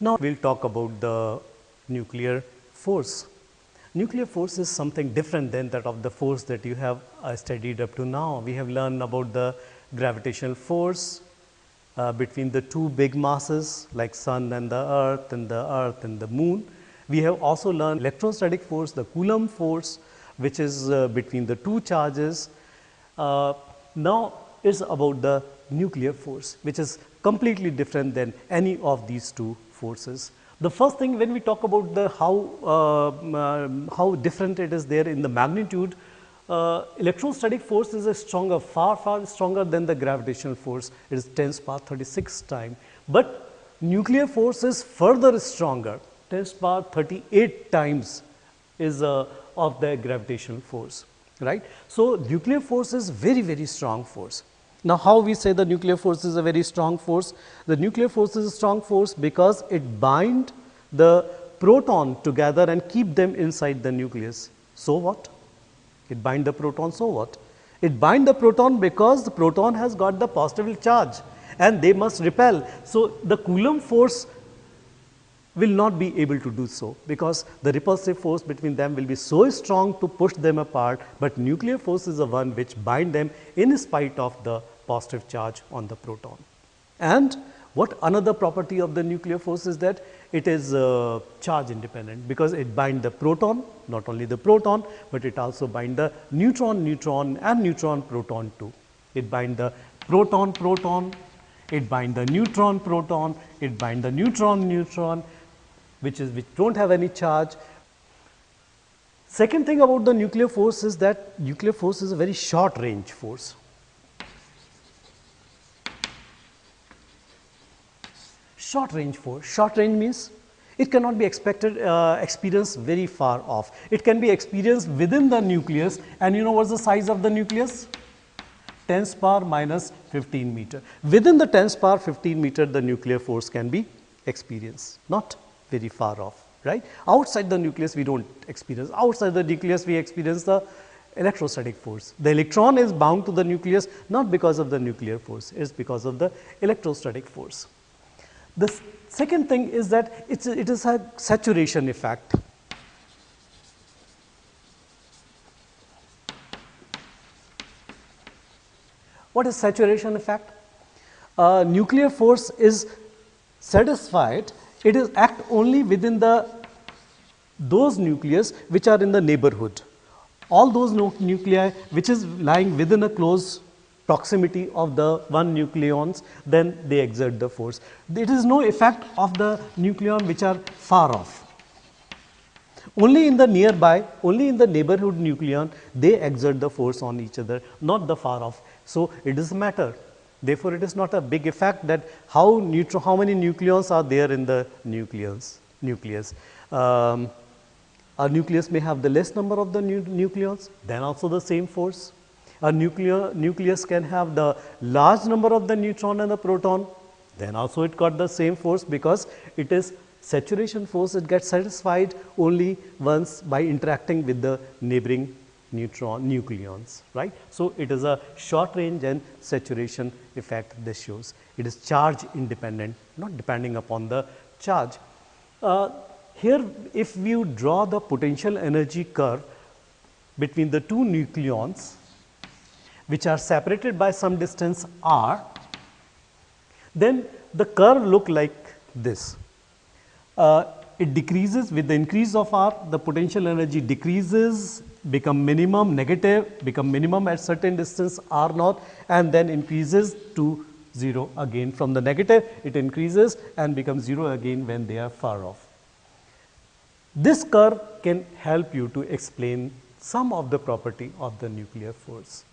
Now we'll talk about the nuclear force. Nuclear force is something different than that of the force that you have studied up to now. We have learned about the gravitational force between the two big masses like sun and the earth and the moon. We have also learned electrostatic force, the Coulomb force, which is between the two charges. Now it's about the nuclear force, which is completely different than any of these two forces. The first thing, when we talk about the how different it is there in the magnitude, electrostatic force is a stronger, far stronger than the gravitational force. It is 10 to the power 36 times. But nuclear force is further stronger, 10 to the power 38 times is of the gravitational force, right? So nuclear force is very strong force. Now how we say the nuclear force is a very strong force? The nuclear force is a strong force because it binds the proton together and keep them inside the nucleus. So what? It binds the proton, so what? It binds the proton because the proton has got the positive charge and they must repel. So the Coulomb force will not be able to do so because the repulsive force between them will be so strong to push them apart, but nuclear force is the one which binds them in spite of the positive charge on the proton. And what another property of the nuclear force is that it is charge independent because it binds the proton, not only the proton, but it also binds the neutron and neutron proton too. It binds the proton, it binds the neutron, it binds the neutron, which don't have any charge. Second thing about the nuclear force is that nuclear force is a very short range force. Short range force. Short range means it cannot be experienced very far off. It can be experienced within the nucleus, and you know what's the size of the nucleus? 10 to the power minus 15 meter. Within the 10 to the power 15 meter, the nuclear force can be experienced, not very far off, right? Outside the nucleus, we don't experience. Outside the nucleus, we experience the electrostatic force. The electron is bound to the nucleus not because of the nuclear force, it's because of the electrostatic force. The second thing is that it is a saturation effect. What is saturation effect? Nuclear force is satisfied. It is act only within those nucleus which are in the neighborhood. All those nuclei which is lying within a close proximity of the one nucleons, then they exert the force. There is no effect of the nucleon which are far off. Only in the nearby, only in the neighborhood nucleon, they exert the force on each other, not the far off. So it doesn't matter. Therefore, it is not a big effect that how many nucleons are there in the nucleus. A nucleus may have the less number of the nucleons, then also the same force. A nucleus can have the large number of the neutron and the proton, then also it got the same force because it is saturation force. It gets satisfied only once by interacting with the neighboring nucleons, right? So it is a short range and saturation effect this shows. It is charge independent, not depending upon the charge. Here, if you draw the potential energy curve between the two nucleons, which are separated by some distance r, then the curve look like this. It decreases with the increase of r, the potential energy decreases, become minimum, negative, become minimum at certain distance r naught, and then increases to 0 again. From the negative, it increases and becomes 0 again when they are far off. This curve can help you to explain some of the property of the nuclear force.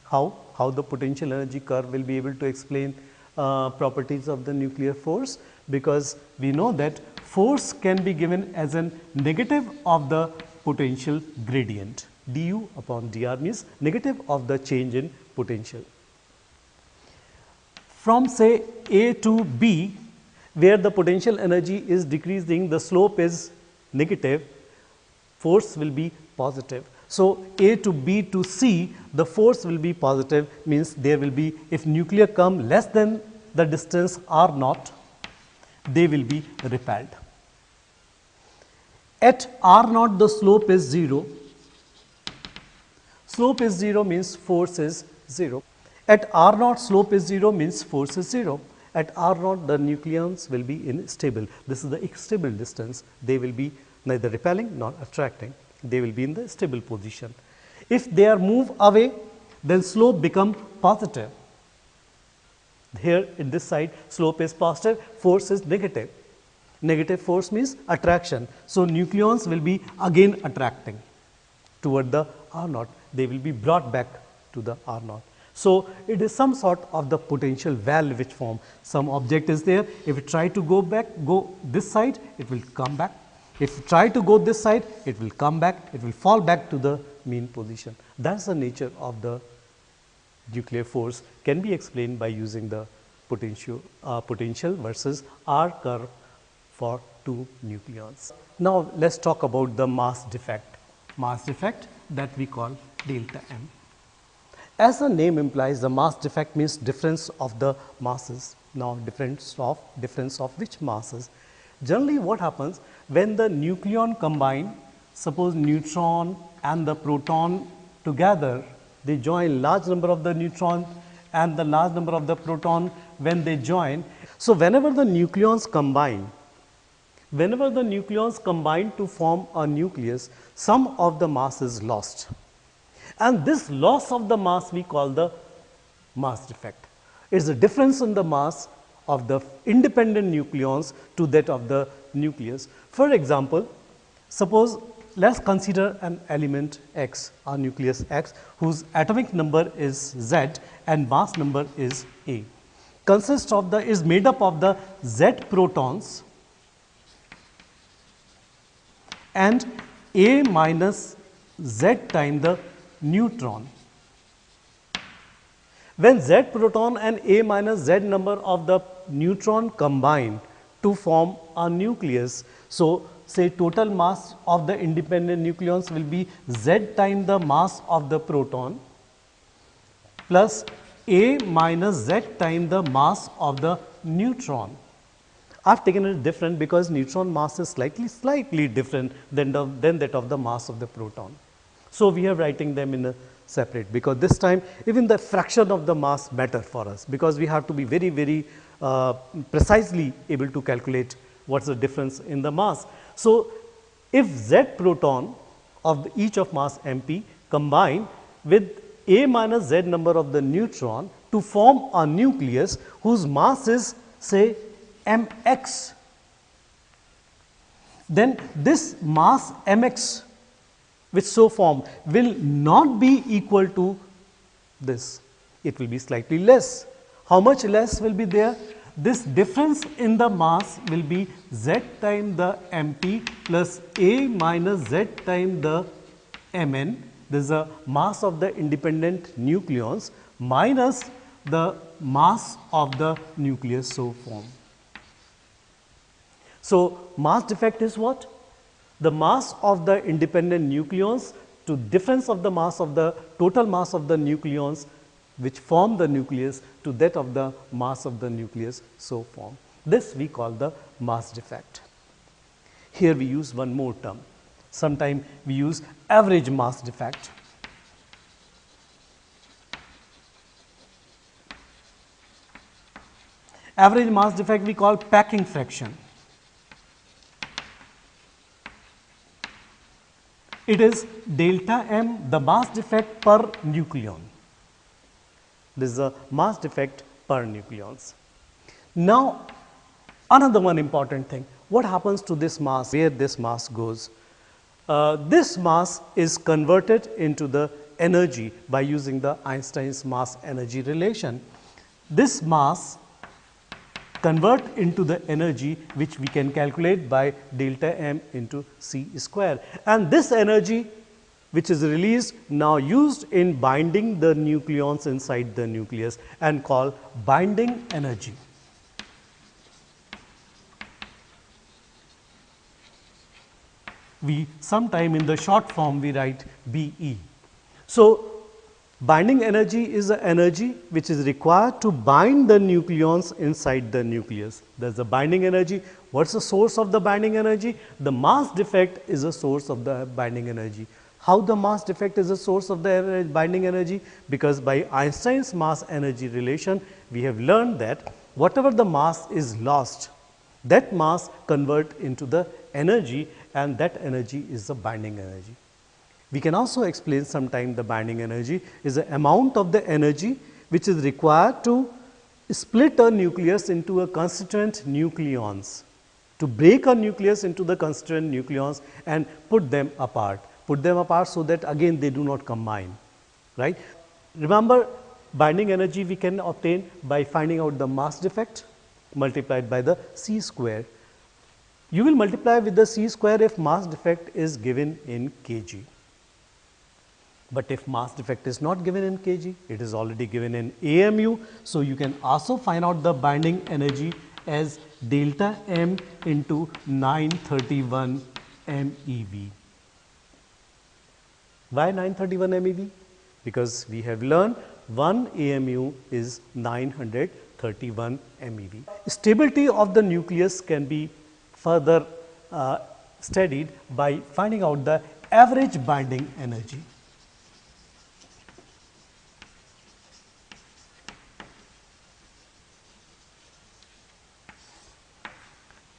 How the potential energy curve will be able to explain properties of the nuclear force, because we know that force can be given as a negative of the potential gradient. du upon dr means negative of the change in potential. From say A to B, where the potential energy is decreasing, the slope is negative, force will be positive. So A to B to C, the force will be positive, means there will be, if nuclear come less than the distance r naught, they will be repelled. At r naught the slope is 0. Slope is 0 means force is 0. At r naught slope is 0 means force is 0. At r naught the nucleons will be stable. This is the stable distance. They will be neither repelling nor attracting. They will be in the stable position. If they are moved away, then slope become positive. Here in this side slope is positive, force is negative. Negative force means attraction. So nucleons will be again attracting toward the r naught. They will be brought back to the r naught. So it is some sort of the potential valve which form. Some object is there. If you try to go this side, it will come back. If you try to go this side, it will come back. It will fall back to the mean position. That's the nature of the nuclear force. Can be explained by using the potential versus R curve for two nucleons. Now let's talk about the mass defect. Mass defect that we call delta M. As the name implies, the mass defect means difference of the masses. Now difference of which masses? Generally what happens when the nucleon combine, suppose neutron and the proton together, they join large number of the neutron and the large number of the proton when they join. So whenever the nucleons combine to form a nucleus, some of the mass is lost. And this loss of the mass we call the mass defect. It is a difference in the mass of the independent nucleons to that of the nucleus. For example, suppose let's consider an element X, our nucleus X, whose atomic number is Z and mass number is A. Is made up of the Z protons and A minus Z times the neutron. When Z proton and A minus Z number of the neutron combine to form a nucleus, so say total mass of the independent nucleons will be Z times the mass of the proton plus A minus Z times the mass of the neutron. I have taken it different because neutron mass is slightly different than that of the mass of the proton. So we are writing them in a separate, because this time even the fraction of the mass matter for us, because we have to be very precisely able to calculate what's the difference in the mass. So if Z proton of each of mass MP combine with A minus Z number of the neutron to form a nucleus whose mass is say mx, then this mass mx which so form will not be equal to this. It will be slightly less. How much less will be there? This difference in the mass will be Z times the mp plus A minus Z times the mn. This is the mass of the independent nucleons minus the mass of the nucleus so formed. So mass defect is what? The mass of the independent nucleons to difference of the mass of the total mass of the nucleons which form the nucleus to that of the mass of the nucleus so formed. This we call the mass defect. Here we use one more term. Sometimes we use average mass defect. Average mass defect we call packing fraction. It is delta M, the mass defect per nucleon. This is the mass defect per nucleons. Now, another one important thing. What happens to this mass? Where this mass goes? This mass is converted into the energy by using the Einstein's mass energy relation. This mass convert into the energy which we can calculate by delta M into C square. And this energy which is released now used in binding the nucleons inside the nucleus and called binding energy. We sometime in the short form we write BE. So Binding energy is the energy which is required to bind the nucleons inside the nucleus. That's the binding energy. What's the source of the binding energy? The mass defect is the source of the binding energy. How the mass defect is the source of the binding energy? Because by Einstein's mass energy relation, we have learned that whatever the mass is lost, that mass convert into the energy, and that energy is the binding energy. We can also explain sometime the binding energy is the amount of the energy which is required to split a nucleus into a constituent nucleons, to break a nucleus into the constituent nucleons and put them apart so that again they do not combine, right. Remember, binding energy we can obtain by finding out the mass defect multiplied by the c square. You will multiply with the c square if mass defect is given in kg. But if mass defect is not given in kg, it is already given in AMU. So, you can also find out the binding energy as delta M into 931 MeV. Why 931 MeV? Because we have learned 1 AMU is 931 MeV. Stability of the nucleus can be further studied by finding out the average binding energy.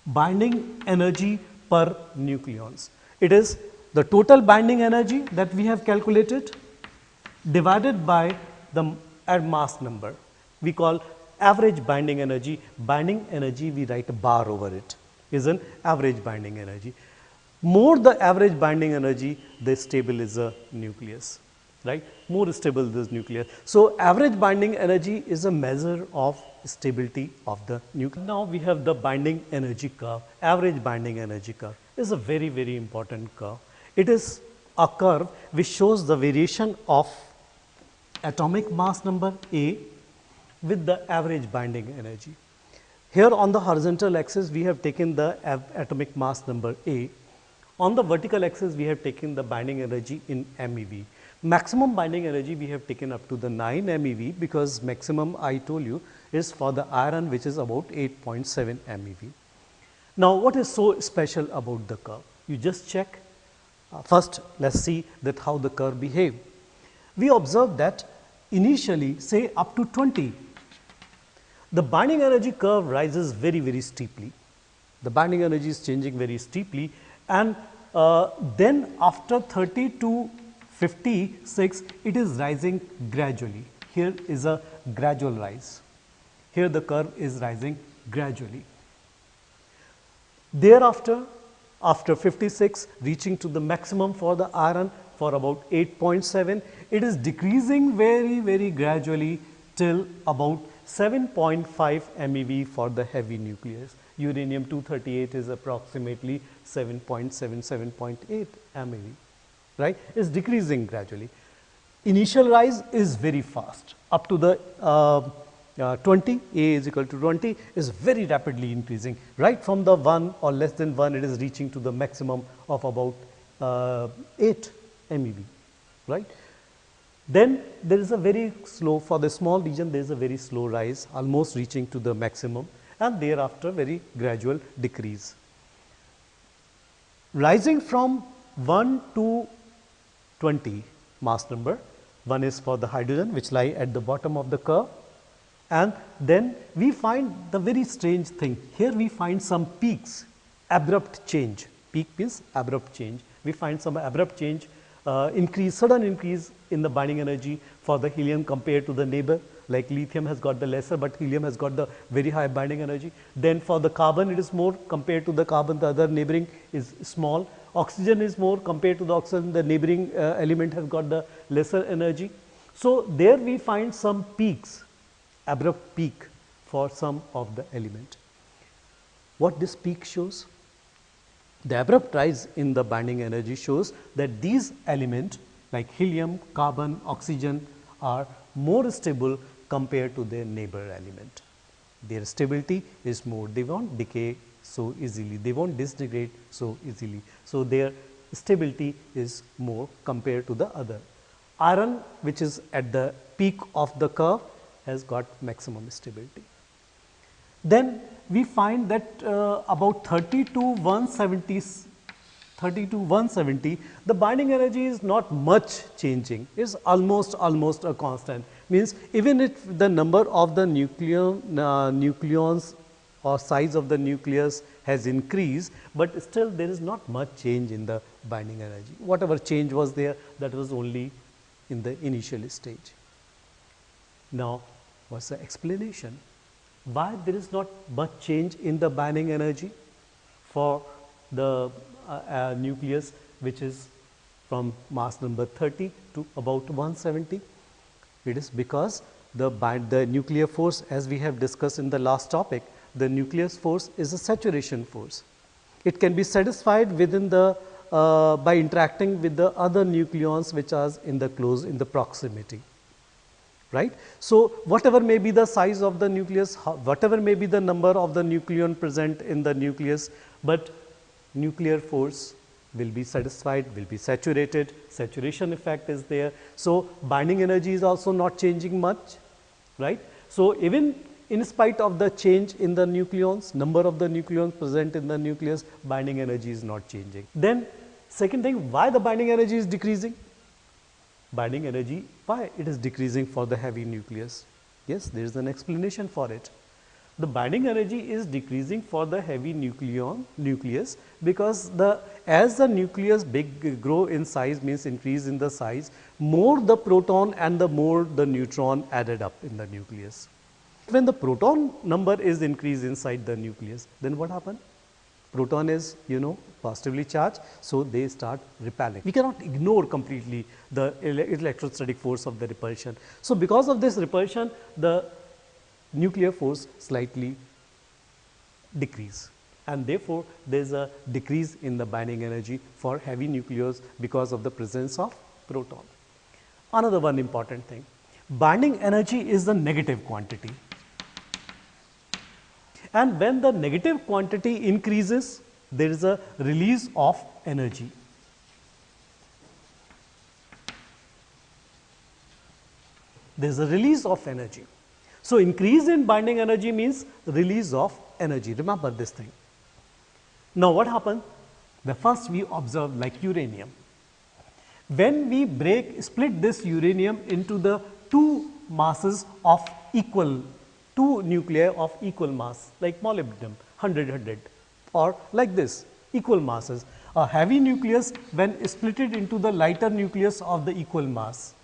Binding energy per nucleons. It is the total binding energy that we have calculated divided by the mass number. We call average binding energy. Binding energy, we write a bar over it, is an average binding energy. More the average binding energy, the stable is a nucleus, right? More stable this nucleus. So, average binding energy is a measure of stability of the nucleus. Now, we have the binding energy curve. Average binding energy curve is a very, very important curve. It is a curve which shows the variation of atomic mass number A with the average binding energy. Here on the horizontal axis, we have taken the atomic mass number A. On the vertical axis, we have taken the binding energy in MeV. Maximum binding energy we have taken up to the 9 MeV, because maximum I told you is for the iron, which is about 8.7 MeV. Now, what is so special about the curve? You just check. First, let's see that how the curve behave. We observe that initially, say up to 20, the binding energy curve rises very, very steeply. The binding energy is changing very steeply, and then after 30 to 56, it is rising gradually. Here is a gradual rise. Here the curve is rising gradually. Thereafter, after 56, reaching to the maximum for the iron for about 8.7, it is decreasing very, very gradually till about 7.5 MeV for the heavy nucleus. Uranium-238 is approximately 7.7, 7.8 MeV, right? It's decreasing gradually. Initial rise is very fast. Up to the 20, A is equal to 20, is very rapidly increasing. Right from the 1 or less than 1, it is reaching to the maximum of about 8 MeV, right? Then there is a very slow, for the small region, there is a very slow rise, almost reaching to the maximum, and thereafter very gradual decrease. Rising from 1 to 20 mass number, 1 is for the hydrogen, which lie at the bottom of the curve, and then we find the very strange thing. Here we find some peaks, abrupt change. Peak means abrupt change. We find some abrupt change, sudden increase in the binding energy for the helium compared to the neighbor. Like lithium has got the lesser, but helium has got the very high binding energy. Then for the carbon, it is more compared to the carbon, the other neighboring is small. Oxygen is more compared to the oxygen, the neighboring element has got the lesser energy. So there we find some peaks, abrupt peak for some of the element. What this peak shows? The abrupt rise in the binding energy shows that these elements like helium, carbon, oxygen are more stable compared to their neighbor element. Their stability is more, they won't decay so easily, they won't disintegrate so easily. So their stability is more compared to the other. Iron, which is at the peak of the curve, has got maximum stability. Then we find that about 30 to 170, the binding energy is not much changing, is almost a constant. Means even if the number of the nucleons or size of the nucleus has increased, but still there is not much change in the binding energy. Whatever change was there, that was only in the initial stage. Now, what's the explanation? Why there is not much change in the binding energy for the nucleus, which is from mass number 30 to about 170? It is because the nuclear force, as we have discussed in the last topic, the nucleus force is a saturation force. It can be satisfied within the by interacting with the other nucleons which are in the proximity, right? So whatever may be the size of the nucleus, whatever may be the number of the nucleon present in the nucleus, but nuclear force will be satisfied, will be saturated, saturation effect is there. So binding energy is also not changing much, right? So even in spite of the change in the nucleons, number of the nucleons present in the nucleus, binding energy is not changing. Then second thing, why the binding energy is decreasing? Binding energy, why it is decreasing for the heavy nucleus? Yes, there is an explanation for it. The binding energy is decreasing for the heavy nucleus because as the nucleus grow in size, means increase in the size, more the proton and the more the neutron added up in the nucleus. When the proton number is increased inside the nucleus, then what happens? Proton is, positively charged, so they start repelling. We cannot ignore completely the electrostatic force of the repulsion. So because of this repulsion, the nuclear force slightly decrease, and therefore there is a decrease in the binding energy for heavy nucleus because of the presence of proton. Another one important thing, binding energy is the negative quantity, and when the negative quantity increases, there is a release of energy. There is a release of energy. So increase in binding energy means release of energy. Remember this thing. Now what happens? The first we observe like uranium. When we split this uranium into the two nuclei of equal mass, like molybdenum, 100, or like this, equal masses. A heavy nucleus when split it into the lighter nucleus of the equal mass.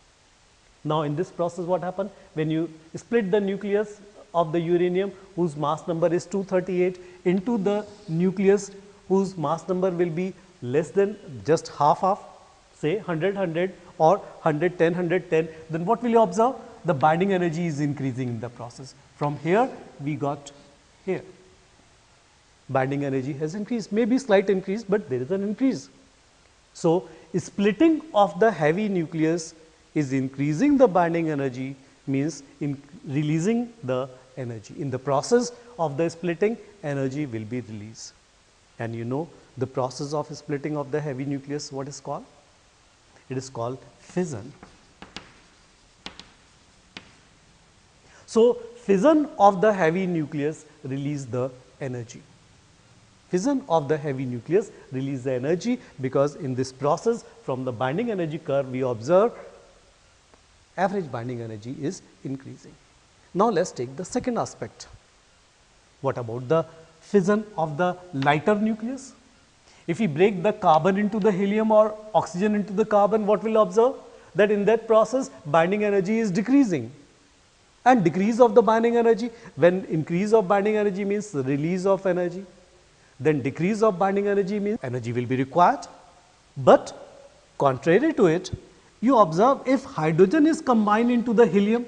Now in this process what happens? When you split the nucleus of the uranium whose mass number is 238 into the nucleus whose mass number will be less than just half of, say 100 or 110, then what will you observe? The binding energy is increasing in the process. From here we got here. Binding energy has increased, maybe slight increase, but there is an increase. So splitting of the heavy nucleus is increasing the binding energy, means releasing the energy. In the process of the splitting, energy will be released. And the process of splitting of the heavy nucleus, what is called? It is called fission. So fission of the heavy nucleus release the energy. Fission of the heavy nucleus release the energy because in this process from the binding energy curve we observe average binding energy is increasing. Now let's take the second aspect. What about the fission of the lighter nucleus? If we break the carbon into the helium or oxygen into the carbon, what will observe? That in that process binding energy is decreasing. And decrease of the binding energy, when increase of binding energy means the release of energy, then decrease of binding energy means energy will be required. But contrary to it, you observe if hydrogen is combined into the helium,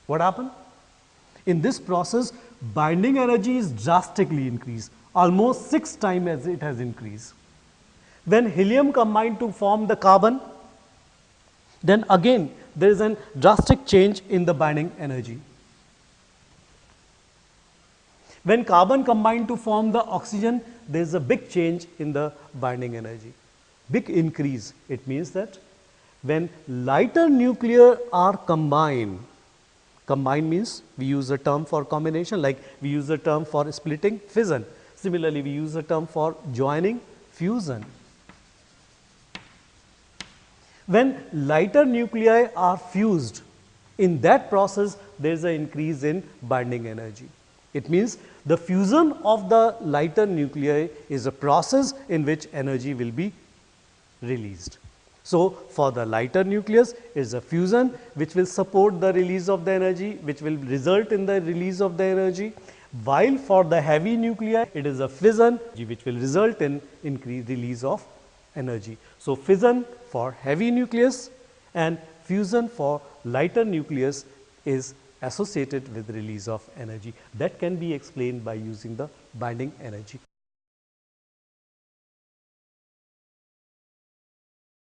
what happens? In this process, binding energy is drastically increased, almost 6 times as it has increased. When helium combined to form the carbon, then again there is a drastic change in the binding energy. When carbon combined to form the oxygen, there is a big change in the binding energy, big increase. It means that When lighter nuclei are combined, combine means we use a term for combination, like we use a term for splitting, fission. Similarly, we use a term for joining, fusion. When lighter nuclei are fused, in that process there is an increase in binding energy. It means the fusion of the lighter nuclei is a process in which energy will be released. So, for the lighter nucleus is a fusion which will support the release of the energy, which will result in the release of the energy, while for the heavy nuclei it is a fission which will result in increased release of energy. So, fission for heavy nucleus and fusion for lighter nucleus is associated with release of energy. That can be explained by using the binding energy.